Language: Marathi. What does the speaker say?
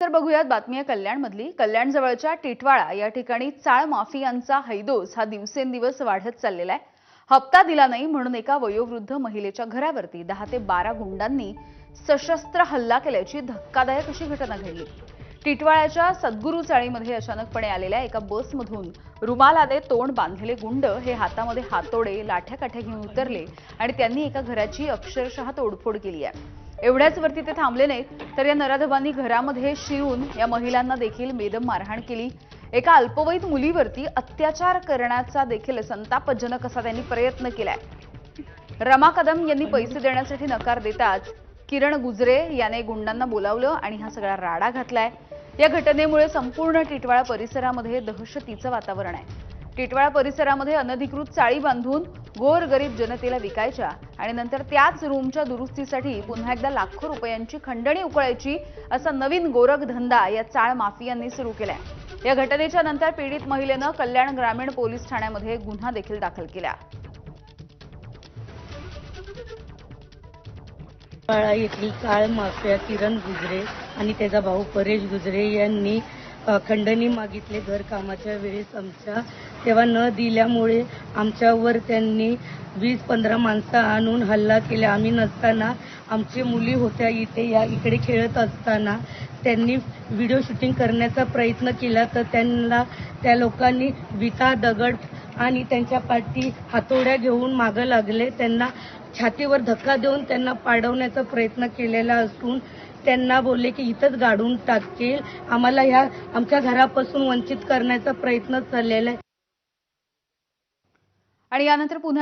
तर बघूयात बातमी आहे कल्याणमधली। कल्याण जवळच्या टिटवाळा या ठिकाणी चाळ माफियांचा हैदोस हा दिवसेंदिवस वाढत चाललेला आहे। हप्ता दिला नाही म्हणून एका वयोवृद्ध महिलेच्या घरावरती 10 ते 12 गुंडांनी सशस्त्र हल्ला केल्याची धक्कादायक अशी घटना घडली। टिटवाळ्याच्या सद्गुरू चाळीमध्ये अचानकपणे आलेल्या एका बसमधून रुमालाने तोंड बांधलेले गुंड हे हातामध्ये हातोडे लाठ्याकाठ्या घेऊन उतरले आणि त्यांनी एका घराची अक्षरशः तोडफोड केली आहे। एवढ्याच वरती ते थांबले नाहीत तर या नराधमांनी घरामध्ये शिरून या महिलांना देखील बेदम मारहाण केली। एका अल्पवयीन मुलीवरती अत्याचार करण्याचा देखील संतापजनक असा त्यांनी प्रयत्न केलाय। रमा कदम यांनी पैसे देण्यासाठी नकार देताच किरण गुजरे याने गुंडांना बोलावलं आणि हा सगळा राडा घातलाय। या घटनेमुळे संपूर्ण टिटवाळा परिसरामध्ये दहशतीचं वातावरण आहे। टिटवाळा परिसरामध्ये अनधिकृत चाळी बांधून गोरगरीब जनतेला विकायच्या आणि नंतर त्याच रूमच्या दुरुस्तीसाठी पुन्हा एकदा लाखो रुपयांची खंडणी उकळायची असा नवीन गोरख धंदा या चाळ माफियांनी सुरू केलाय। या घटनेच्या नंतर पीडित महिलेनं कल्याण ग्रामीण पोलीस ठाण्यामध्ये गुन्हा देखील दाखल केला। टिटवाळा येथील चाळ माफिया किरण गुजरे आणि त्याचा भाऊ परेश गुजरे यांनी खंडणी मागितले घर कामाच्या वेळेस आमच्या तेव्हा न दिल्यामुळे आमच्यावर त्यांनी 20-15 माणसं आणून हल्ला केला। आम्ही नसताना आमची मुली होत्या इकडे खेळत असताना त्यांनी व्हिडिओ शूटिंग करण्याचा प्रयत्न केला तर त्या लोकांनी विटा दगड आणि त्यांच्या पाठी हातोड्या घेऊन मागे लागले। त्यांना छातीवर धक्का देऊन त्यांना पाडवण्याचा प्रयत्न केलेला असून त्यांना बोलले की इथंच गाडून टाकेल, आम्हाला आमच्या घरापासून वंचित करण्याचा प्रयत्न चाललेला आहे। आणि यानंतर पुन्हा